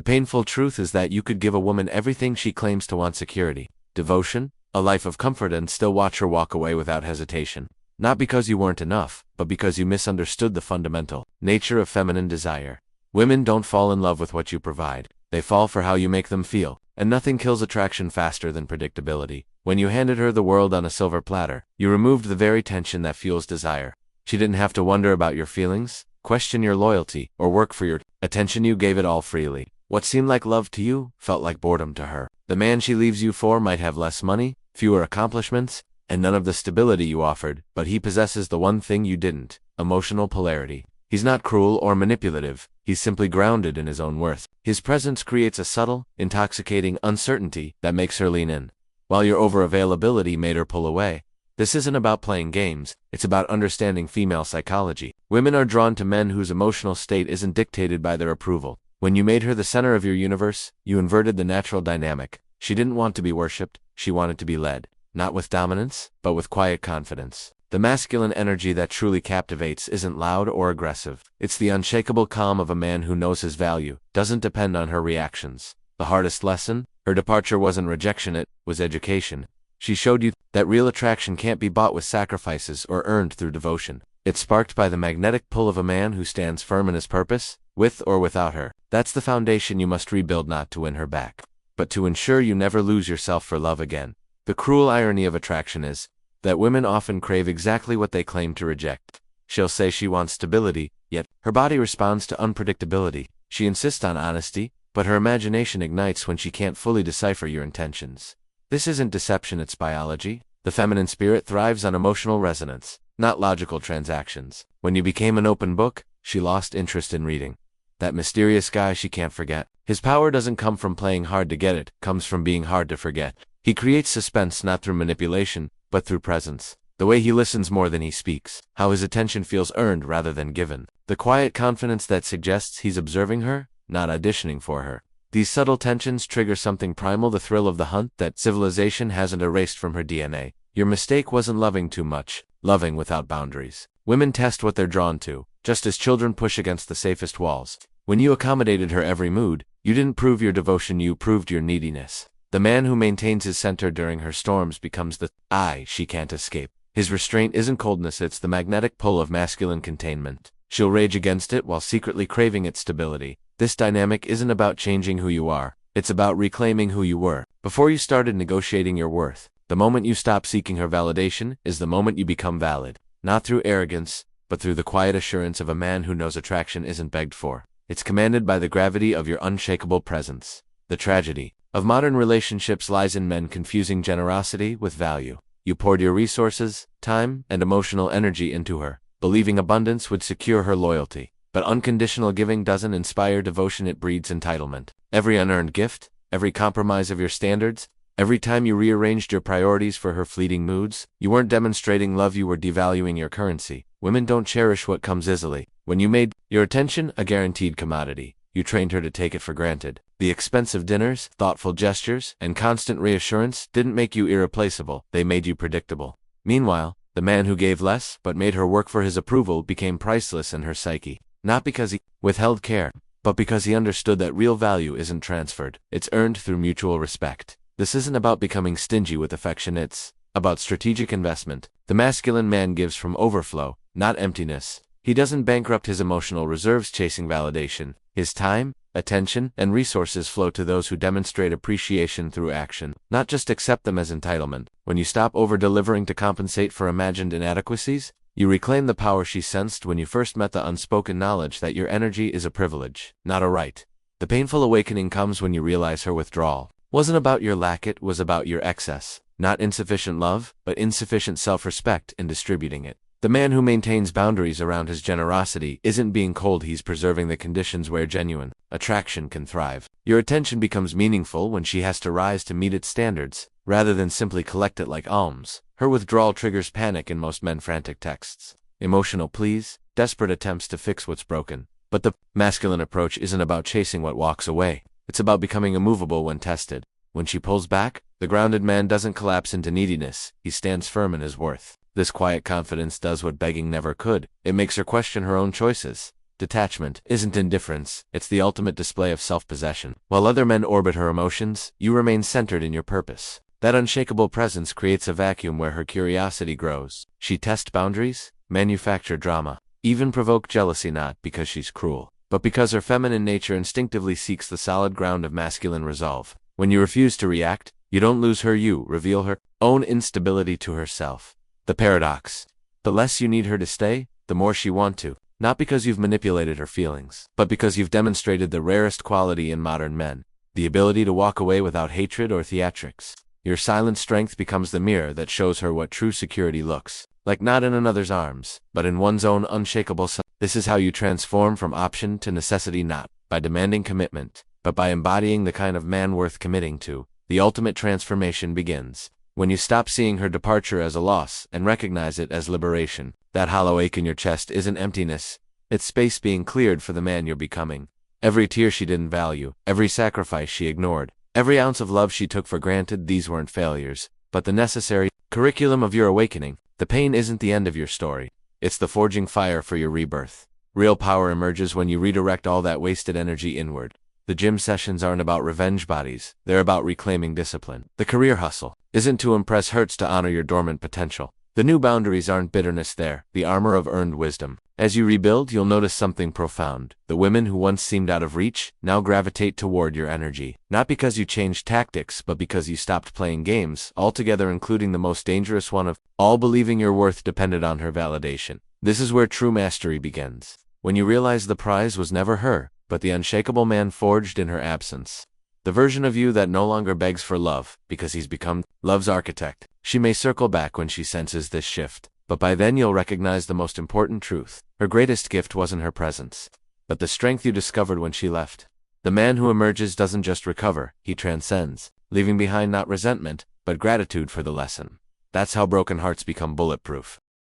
The painful truth is that you could give a woman everything she claims to want: security, devotion, a life of comfort, and still watch her walk away without hesitation. Not because you weren't enough, but because you misunderstood the fundamental nature of feminine desire. Women don't fall in love with what you provide. They fall for how you make them feel, and nothing kills attraction faster than predictability. When you handed her the world on a silver platter, you removed the very tension that fuels desire. She didn't have to wonder about your feelings, question your loyalty, or work for your attention. You gave it all freely. What seemed like love to you felt like boredom to her. The man she leaves you for might have less money, fewer accomplishments, and none of the stability you offered, but he possesses the one thing you didn't: emotional polarity. He's not cruel or manipulative, he's simply grounded in his own worth. His presence creates a subtle, intoxicating uncertainty that makes her lean in, while your over-availability made her pull away. This isn't about playing games, it's about understanding female psychology. Women are drawn to men whose emotional state isn't dictated by their approval. When you made her the center of your universe, you inverted the natural dynamic. She didn't want to be worshipped, she wanted to be led. Not with dominance, but with quiet confidence. The masculine energy that truly captivates isn't loud or aggressive. It's the unshakable calm of a man who knows his value, doesn't depend on her reactions. The hardest lesson? Her departure wasn't rejection, it was education. She showed you that real attraction can't be bought with sacrifices or earned through devotion. It's sparked by the magnetic pull of a man who stands firm in his purpose, with or without her. That's the foundation you must rebuild, not to win her back, but to ensure you never lose yourself for love again. The cruel irony of attraction is that women often crave exactly what they claim to reject. She'll say she wants stability, yet her body responds to unpredictability. She insists on honesty, but her imagination ignites when she can't fully decipher your intentions. This isn't deception, it's biology. The feminine spirit thrives on emotional resonance, not logical transactions. When you became an open book, she lost interest in reading. That mysterious guy she can't forget. His power doesn't come from playing hard to get, it comes from being hard to forget. He creates suspense not through manipulation, but through presence. The way he listens more than he speaks. How his attention feels earned rather than given. The quiet confidence that suggests he's observing her, not auditioning for her. These subtle tensions trigger something primal, the thrill of the hunt that civilization hasn't erased from her DNA. Your mistake wasn't loving too much, loving without boundaries. Women test what they're drawn to, just as children push against the safest walls. When you accommodated her every mood, you didn't prove your devotion, you proved your neediness. The man who maintains his center during her storms becomes the eye she can't escape. His restraint isn't coldness, it's the magnetic pull of masculine containment. She'll rage against it while secretly craving its stability. This dynamic isn't about changing who you are, it's about reclaiming who you were before you started negotiating your worth. The moment you stop seeking her validation is the moment you become valid, not through arrogance, but through the quiet assurance of a man who knows attraction isn't begged for. It's commanded by the gravity of your unshakable presence. The tragedy of modern relationships lies in men confusing generosity with value. You poured your resources, time, and emotional energy into her, believing abundance would secure her loyalty. But unconditional giving doesn't inspire devotion, it breeds entitlement. Every unearned gift, every compromise of your standards, every time you rearranged your priorities for her fleeting moods, you weren't demonstrating love, you were devaluing your currency. Women don't cherish what comes easily. When you made your attention a guaranteed commodity, you trained her to take it for granted. The expensive dinners, thoughtful gestures, and constant reassurance didn't make you irreplaceable, they made you predictable. Meanwhile, the man who gave less but made her work for his approval became priceless in her psyche. Not because he withheld care, but because he understood that real value isn't transferred, it's earned through mutual respect. This isn't about becoming stingy with affection, it's about strategic investment. The masculine man gives from overflow, not emptiness. He doesn't bankrupt his emotional reserves chasing validation. His time, attention, and resources flow to those who demonstrate appreciation through action, not just accept them as entitlement. When you stop over-delivering to compensate for imagined inadequacies, you reclaim the power she sensed when you first met, the unspoken knowledge that your energy is a privilege, not a right. The painful awakening comes when you realize her withdrawal wasn't about your lack, it was about your excess. Not insufficient love, but insufficient self-respect in distributing it. The man who maintains boundaries around his generosity isn't being cold, he's preserving the conditions where genuine attraction can thrive. Your attention becomes meaningful when she has to rise to meet its standards, rather than simply collect it like alms. Her withdrawal triggers panic in most men, frantic texts, emotional pleas, desperate attempts to fix what's broken. But the masculine approach isn't about chasing what walks away. It's about becoming immovable when tested. When she pulls back, the grounded man doesn't collapse into neediness, he stands firm in his worth. This quiet confidence does what begging never could. It makes her question her own choices. detachment, isn't indifference, it's the ultimate display of self-possession. While other men orbit her emotions, you remain centered in your purpose. That unshakable presence creates a vacuum where her curiosity grows. She tests boundaries, manufacture drama, even provoke jealousy, not because she's cruel, but because her feminine nature instinctively seeks the solid ground of masculine resolve. When you refuse to react, you don't lose her, you reveal her own instability to herself. The paradox. The less you need her to stay, the more she wants to. Not because you've manipulated her feelings, but because you've demonstrated the rarest quality in modern men, the ability to walk away without hatred or theatrics. Your silent strength becomes the mirror that shows her what true security looks like, not in another's arms, but in one's own unshakable self. This is how you transform from option to necessity, not by demanding commitment, but by embodying the kind of man worth committing to. The ultimate transformation begins when you stop seeing her departure as a loss and recognize it as liberation. That hollow ache in your chest isn't emptiness, it's space being cleared for the man you're becoming. Every tear she didn't value, every sacrifice she ignored, every ounce of love she took for granted, these weren't failures, but the necessary curriculum of your awakening. The pain isn't the end of your story, it's the forging fire for your rebirth. Real power emerges when you redirect all that wasted energy inward. The gym sessions aren't about revenge bodies, they're about reclaiming discipline. The career hustle isn't to impress hurts, to honor your dormant potential. The new boundaries aren't bitterness, they're the armor of earned wisdom. As you rebuild, you'll notice something profound. The women who once seemed out of reach now gravitate toward your energy. Not because you changed tactics, but because you stopped playing games altogether, including the most dangerous one of all, believing your worth depended on her validation. This is where true mastery begins. When you realize the prize was never her, but the unshakable man forged in her absence. The version of you that no longer begs for love, because he's become love's architect. She may circle back when she senses this shift, but by then you'll recognize the most important truth. Her greatest gift wasn't her presence, but the strength you discovered when she left. The man who emerges doesn't just recover, he transcends, leaving behind not resentment, but gratitude for the lesson. That's how broken hearts become bulletproof.